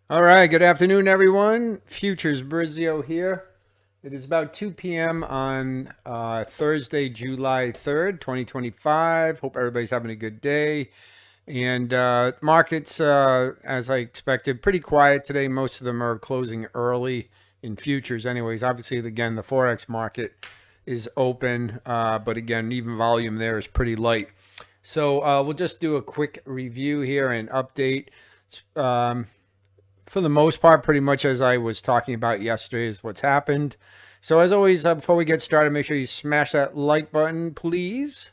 All right, good afternoon, everyone. Futures Brizio here. It is about 2 p.m. on Thursday, July 3rd, 2025. Hope everybody's having a good day. And markets, as I expected, pretty quiet today. Most of them are closing early in futures, anyways. Obviously, again, the Forex market is open, but again, even volume there is pretty light. So we'll just do a quick review here and update. Um, for the most part, pretty much as I was talking about yesterday is what's happened. So as always, before we get started, make sure you smash that like button, please.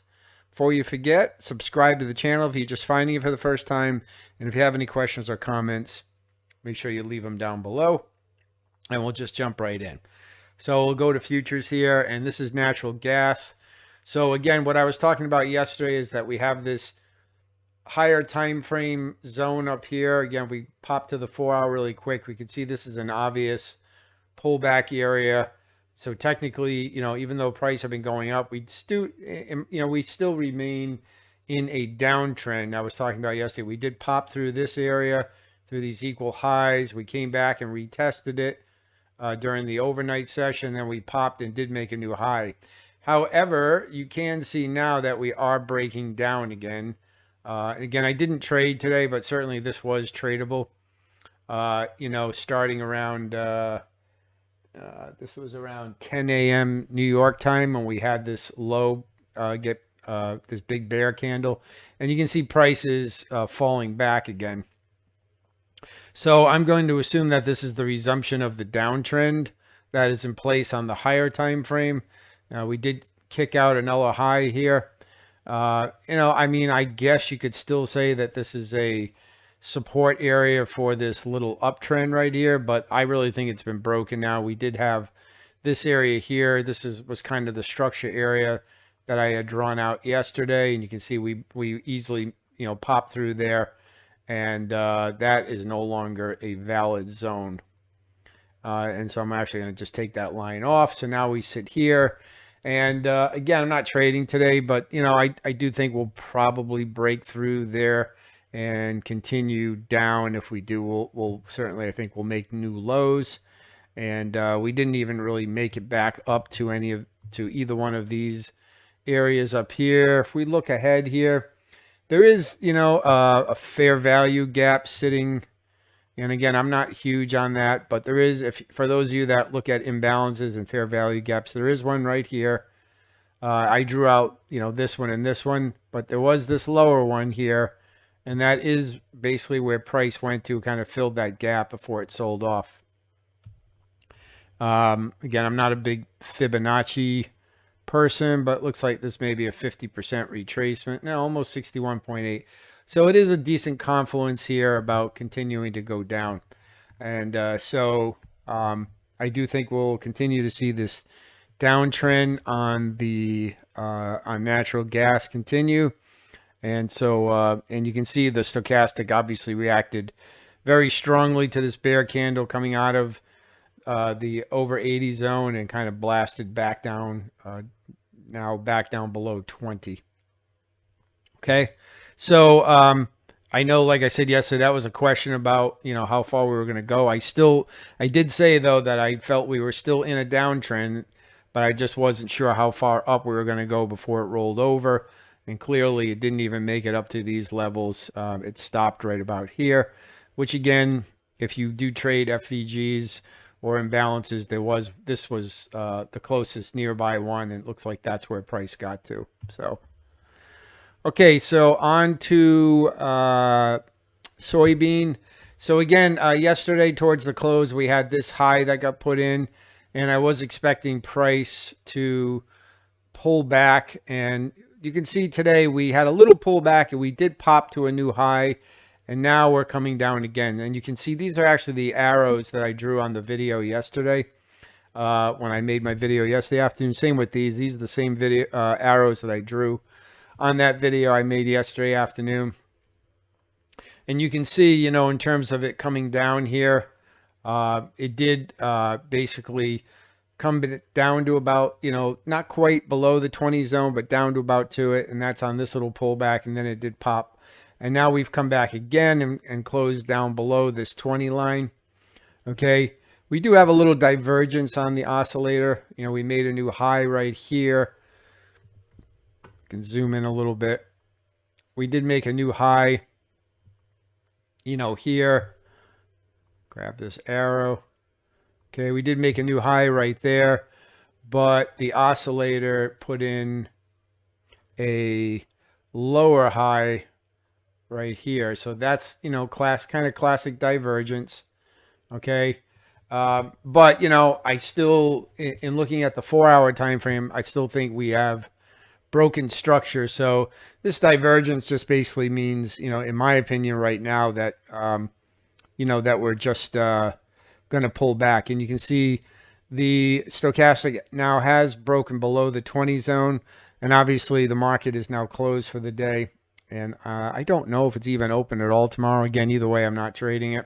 Before you forget, subscribe to the channel if you're just finding it for the first time. And if you have any questions or comments, make sure you leave them down below. And we'll just jump right in. So we'll go to futures here, and this is natural gas. So again, what I was talking about yesterday is that we have this higher time frame zone up here. Again, we pop to the 4 hour really quick. We can see this is an obvious pullback area. So technically, even though price have been going up, we still remain in a downtrend. I was talking about yesterday. We did pop through this area, through these equal highs. We came back and retested it during the overnight session. Then we popped and did make a new high. However, you can see now that we are breaking down again. Again, I didn't trade today, but certainly this was tradable. Starting around, this was around 10 a.m. New York time when we had this low, this big bear candle. And you can see prices falling back again. So I'm going to assume that this is the resumption of the downtrend that is in place on the higher time frame. We did kick out another high here. I guess you could still say that this is a support area for this little uptrend right here, but I really think it's been broken now. We did have this area here. Was kind of the structure area that I had drawn out yesterday, and you can see we easily pop through there, and that is no longer a valid zone. And so I'm actually going to just take that line off. So now we sit here. And again, I'm not trading today, but I do think we'll probably break through there and continue down. If we do, we'll certainly, I think we'll make new lows. And we didn't even really make it back up to either one of these areas up here. If we look ahead here, there is a fair value gap sitting. And again, I'm not huge on that, but there is, for those of you that look at imbalances and fair value gaps, there is one right here. I drew out, this one and this one, but there was this lower one here, and that is basically where price went to, kind of filled that gap before it sold off. Again, I'm not a big Fibonacci person, but it looks like this may be a 50% retracement. No, almost 61.8. So it is a decent confluence here about continuing to go down. And I do think we'll continue to see this downtrend on the on natural gas continue. And so and you can see the stochastic obviously reacted very strongly to this bear candle coming out of the over 80 zone and kind of blasted back down, now back down below 20. Okay. So I know, like I said yesterday, that was a question about how far we were going to go. I did say though that I felt we were still in a downtrend, but I just wasn't sure how far up we were going to go before it rolled over. And clearly, it didn't even make it up to these levels. It stopped right about here, which again, if you do trade FVGs or imbalances, this was the closest nearby one, and it looks like that's where price got to. So. Okay, so on to soybean. So again, yesterday towards the close, we had this high that got put in, and I was expecting price to pull back. And you can see today we had a little pullback, and we did pop to a new high, and now we're coming down again. And you can see these are actually the arrows that I drew on the video yesterday. When I made my video yesterday afternoon, same with these. These are the same video arrows that I drew on that video I made yesterday afternoon. And you can see, in terms of it coming down here, it did basically come down to about, not quite below the 20 zone, but down to about to it. And that's on this little pullback. And then it did pop And now we've come back again and closed down below this 20 line. Okay, we do have a little divergence on the oscillator. You know, we made a new high right here. You can zoom in a little bit. We did make a new high, you know, here. Grab this arrow. Okay, we did make a new high right there, but the oscillator put in a lower high right here. So that's, you know, kind of classic divergence. Okay. But, you know, I still, in looking at the 4-hour time frame, I still think we have broken structure. So this divergence just basically means, you know, in my opinion right now that, you know, that we're just going to pull back. And you can see the stochastic now has broken below the 20 zone. And obviously the market is now closed for the day. And I don't know if it's even open at all tomorrow. Again, either way, I'm not trading it.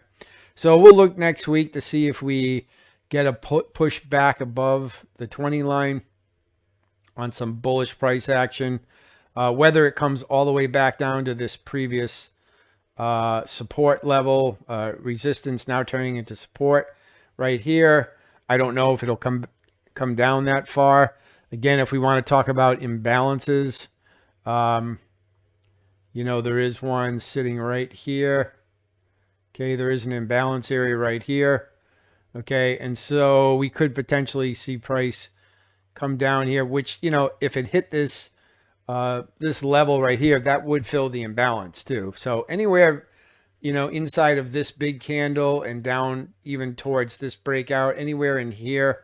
So we'll look next week to see if we get a push back above the 20 line on some bullish price action. Whether it comes all the way back down to this previous support level, resistance now turning into support right here. I don't know if it'll come down that far. Again, if we want to talk about imbalances, you know, there is one sitting right here. Okay, there is an imbalance area right here. Okay, and so we could potentially see price come down here, which, you know, if it hit this this level right here, that would fill the imbalance too. So anywhere, you know, inside of this big candle and down even towards this breakout, anywhere in here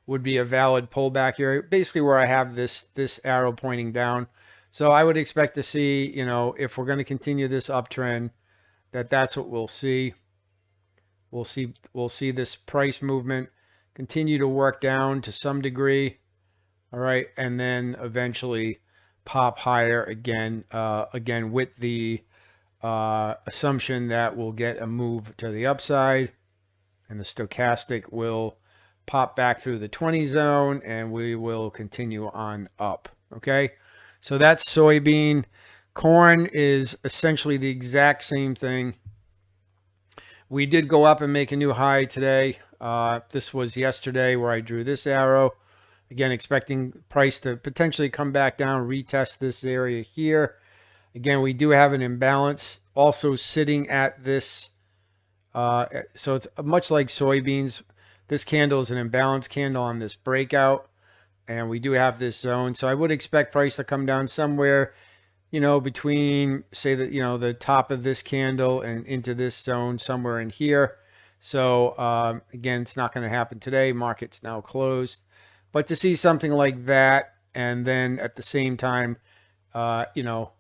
would be a valid pullback area, basically where I have this arrow pointing down. So I would expect to see, you know, if we're going to continue this uptrend, that's what we'll see. We'll see this price movement continue to work down to some degree. All right, and then eventually pop higher again, again with the assumption that we'll get a move to the upside, and the stochastic will pop back through the 20 zone, and we will continue on up. Okay, so that's soybean. Corn is essentially the exact same thing. We did go up and make a new high today. This was yesterday where I drew this arrow. Again, expecting price to potentially come back down, retest this area here. Again, we do have an imbalance also sitting at this. So it's much like soybeans. This candle is an imbalance candle on this breakout. And we do have this zone. So I would expect price to come down somewhere, you know, between, say, that, you know, the top of this candle and into this zone somewhere in here. So again, it's not going to happen today. Market's now closed. But to see something like that, and then at the same time, you know,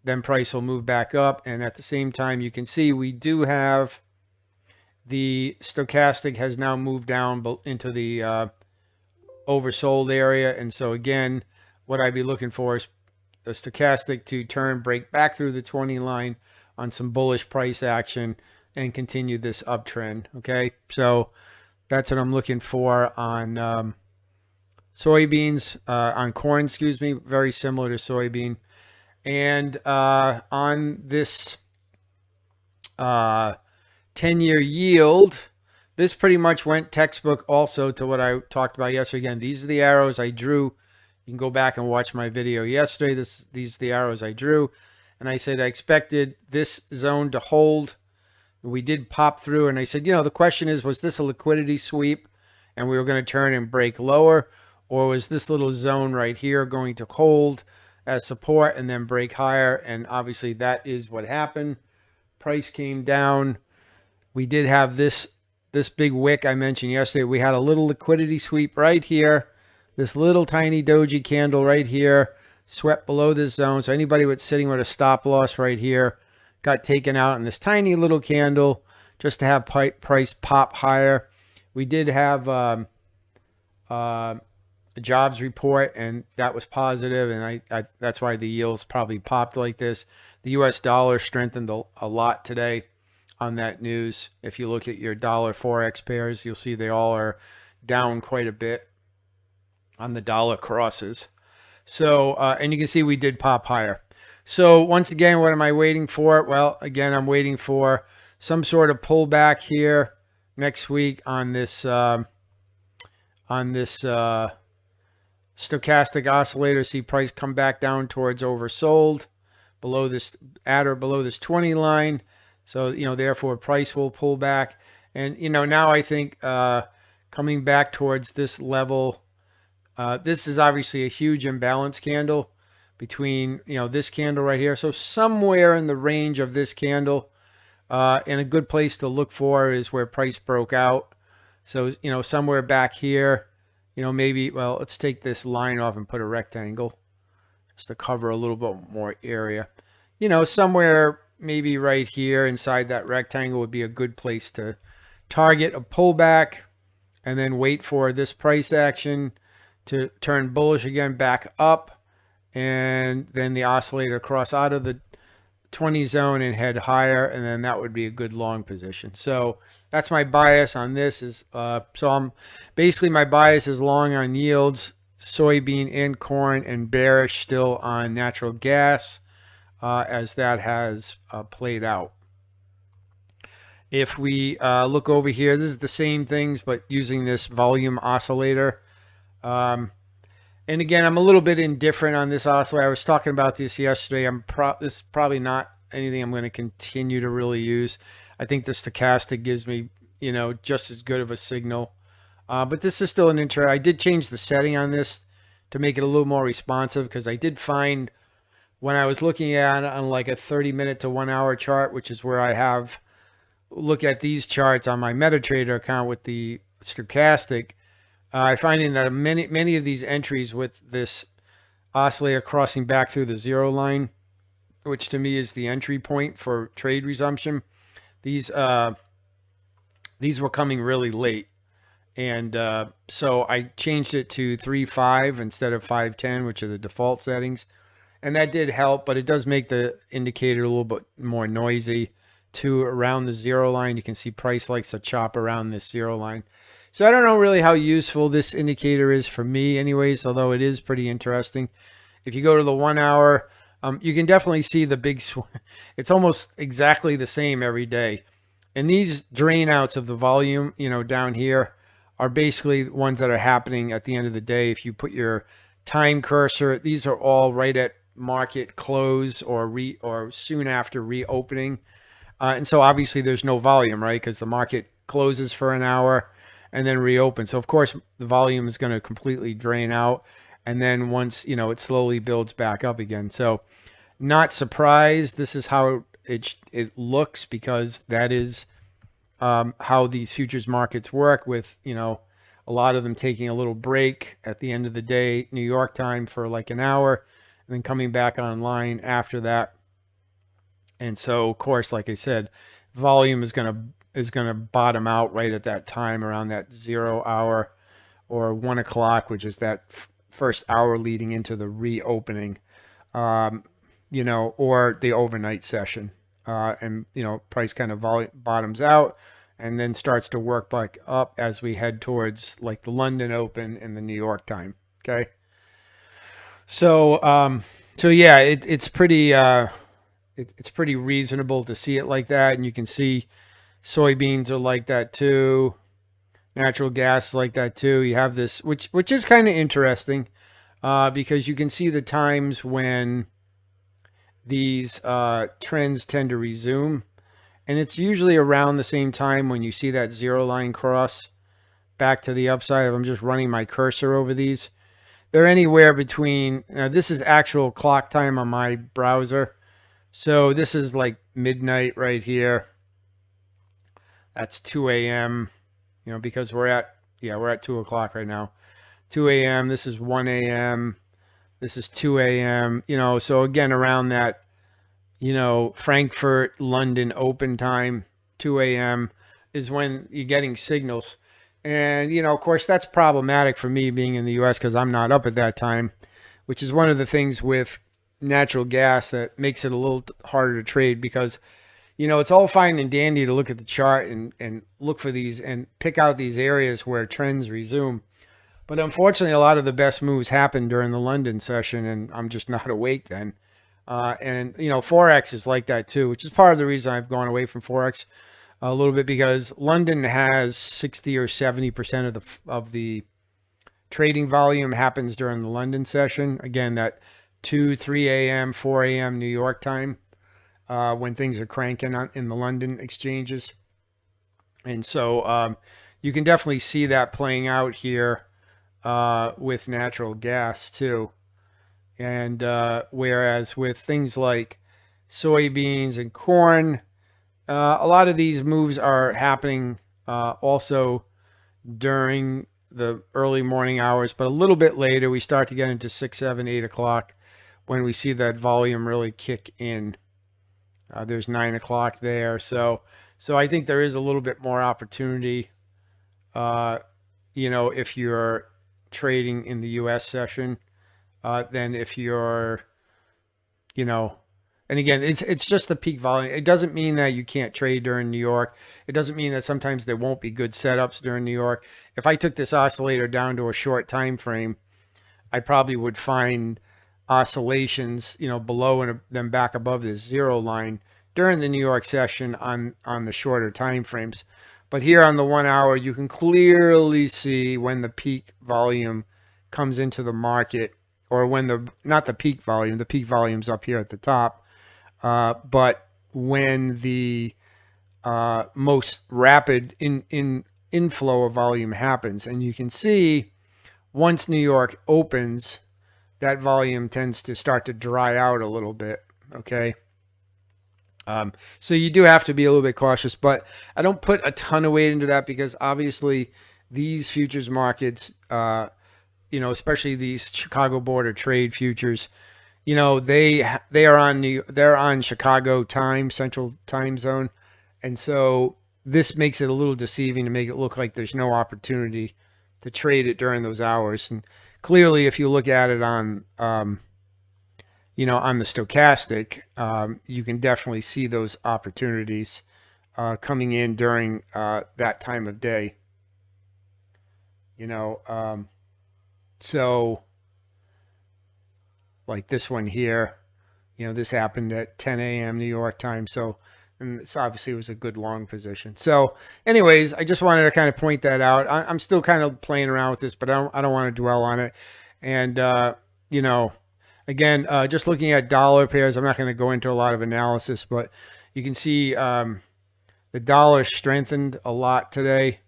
then price will move back up. And at the same time, you can see we do have the stochastic has now moved down into the oversold area. And so again, what I'd be looking for is the stochastic to break back through the 20 line on some bullish price action and continue this uptrend. Okay, so that's what I'm looking for on soybeans, on corn, excuse me, very similar to soybean. And on this 10-year yield, this pretty much went textbook also to what I talked about yesterday. Again, these are the arrows I drew. You can go back and watch my video yesterday. These are the arrows I drew. And I said I expected this zone to hold. We did pop through. And I said, you know, the question is, was this a liquidity sweep and we were going to turn and break lower? Or was this little zone right here going to hold as support and then break higher? And obviously that is what happened. Price came down. We did have this big wick I mentioned yesterday. We had a little liquidity sweep right here. This little tiny doji candle right here swept below this zone. So anybody was sitting with a stop loss right here got taken out in this tiny little candle just to have price pop higher. We did have a jobs report, and that was positive, and I that's why the yields probably popped like this. The US dollar strengthened a lot today on that news. If you look at your dollar forex pairs, you'll see they all are down quite a bit on the dollar crosses. So and you can see we did pop higher. So once again, what am I waiting for? Well, again, I'm waiting for some sort of pullback here next week on this stochastic oscillator. See price come back down towards oversold below this, at or below this 20 line. So, therefore price will pull back. And, now I think coming back towards this level, this is obviously a huge imbalance candle between, this candle right here. So somewhere in the range of this candle, and a good place to look for is where price broke out. So, somewhere back here, maybe, well, let's take this line off and put a rectangle just to cover a little bit more area. Somewhere maybe right here inside that rectangle would be a good place to target a pullback and then wait for this price action to turn bullish again back up, and then the oscillator cross out of the 20 zone and head higher, and then that would be a good long position. So that's my bias on this. Is so I'm basically, my bias is long on yields, soybean and corn, and bearish still on natural gas, as that has played out. If we look over here, this is the same things, but using this volume oscillator. And again, I'm a little bit indifferent on this oscillator. I was talking about this yesterday. This is probably not anything I'm going to continue to really use. I think the stochastic gives me, just as good of a signal. But this is still an interest. I did change the setting on this to make it a little more responsive, because I did find when I was looking at it on like a 30-minute to 1 hour chart, which is where I have look at these charts on my MetaTrader account with the stochastic, I finding that many of these entries with this oscillator crossing back through the zero line, which to me is the entry point for trade resumption, these were coming really late. And so I changed it to 3.5 instead of 5.10, which are the default settings. And that did help, but it does make the indicator a little bit more noisy to around the zero line. You can see price likes to chop around this zero line. So I don't know really how useful this indicator is for me anyways, although it is pretty interesting. If you go to the 1 hour, you can definitely see the big swing. It's almost exactly the same every day. And these drain outs of the volume, down here are basically ones that are happening at the end of the day. If you put your time cursor, these are all right at market close or soon after reopening. And so obviously there's no volume, right? Because the market closes for an hour and then reopens. So of course the volume is going to completely drain out. And then once, it slowly builds back up again. So not surprised. This is how it looks, because that is how these futures markets work, with, a lot of them taking a little break at the end of the day, New York time, for like an hour, and then coming back online after that. And so, of course, like I said, volume is gonna bottom out right at that time, around that 0 hour or 1 o'clock, which is that first hour leading into the reopening, or the overnight session. And price kind of bottoms out and then starts to work back up as we head towards like the London Open and the New York time. Okay. So, yeah, it's pretty. It's pretty reasonable to see it like that. And you can see soybeans are like that too. Natural gas is like that too. You have this, which is kind of interesting, because you can see the times when these trends tend to resume. And it's usually around the same time when you see that zero line cross back to the upside. If I'm just running my cursor over these, they're anywhere between, this is actual clock time on my browser. So this is like midnight right here. That's 2 a.m. Because we're at 2 o'clock right now. 2 a.m. This is 1 a.m. This is 2 a.m. So again, around that, Frankfurt, London open time, 2 a.m. is when you're getting signals. And, of course, that's problematic for me being in the U.S. because I'm not up at that time, which is one of the things with natural gas that makes it a little harder to trade, because it's all fine and dandy to look at the chart and look for these and pick out these areas where trends resume, but unfortunately a lot of the best moves happen during the London session, and I'm just not awake then. And Forex is like that too, which is part of the reason I've gone away from Forex a little bit, because London has 60 or 70% of the trading volume happens during the London session. Again, that 2, 3 a.m., 4 a.m. New York time, when things are cranking in the London exchanges. And so you can definitely see that playing out here with natural gas too. And whereas with things like soybeans and corn, a lot of these moves are happening also during the early morning hours, but a little bit later we start to get into 6, 7, 8 o'clock when we see that volume really kick in. There's 9 o'clock there, so I think there is a little bit more opportunity. If you're trading in the U.S. session, than if you're, and again, it's just the peak volume. It doesn't mean that you can't trade during New York. It doesn't mean that sometimes there won't be good setups during New York. If I took this oscillator down to a short time frame, I probably would find oscillations, below and then back above the zero line during the New York session on the shorter time frames. But here on the 1 hour, you can clearly see when the peak volume comes into the market, or when not the peak volume's up here at the top, but when the most rapid inflow of volume happens. And you can see once New York opens, that volume tends to start to dry out a little bit. Okay. So you do have to be a little bit cautious, but I don't put a ton of weight into that, because obviously these futures markets, especially these Chicago Board of Trade futures, they're on Chicago time, Central Time Zone, and so this makes it a little deceiving to make it look like there's no opportunity to trade it during those hours. And clearly, if you look at it on on the stochastic, you can definitely see those opportunities coming in during that time of day. So like this one here, this happened at 10 a.m. New York time. So, and this obviously was a good long position. So anyways, I just wanted to kind of point that out. I'm still kind of playing around with this, but I don't want to dwell on it. And, again, just looking at dollar pairs, I'm not going to go into a lot of analysis, but you can see the dollar strengthened a lot today.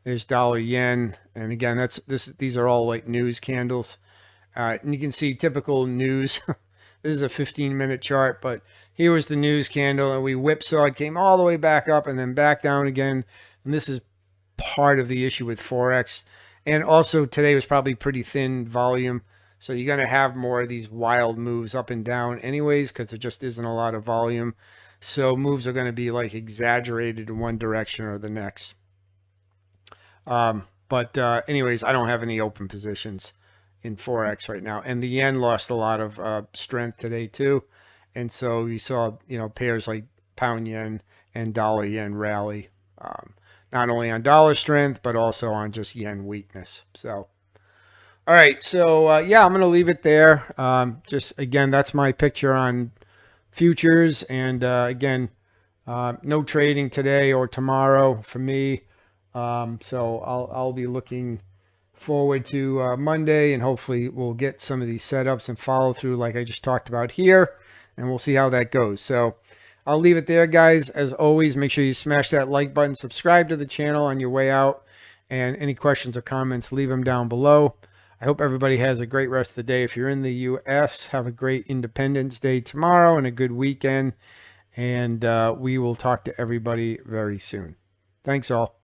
There's dollar yen, and again, these are all like news candles, and you can see typical news. This is a 15-minute chart, but here was the news candle, and we whipsawed, came all the way back up and then back down again. And this is part of the issue with Forex. And also today was probably pretty thin volume, so you're going to have more of these wild moves up and down anyways, because there just isn't a lot of volume. So moves are going to be like exaggerated in one direction or the next. But anyways, I don't have any open positions in Forex right now. And the yen lost a lot of strength today too. And so you saw, pairs like pound yen and dollar yen rally, not only on dollar strength, but also on just yen weakness. So, all right. So, yeah, I'm going to leave it there. Just again, that's my picture on futures. And again, no trading today or tomorrow for me. So I'll be looking forward to Monday, and hopefully we'll get some of these setups and follow through like I just talked about here, and we'll see how that goes. So I'll leave it there, guys. As always, make sure you smash that like button, subscribe to the channel on your way out, and any questions or comments, leave them down below. I hope everybody has a great rest of the day. If you're in the U.S., have a great Independence Day tomorrow and a good weekend, and we will talk to everybody very soon. Thanks all.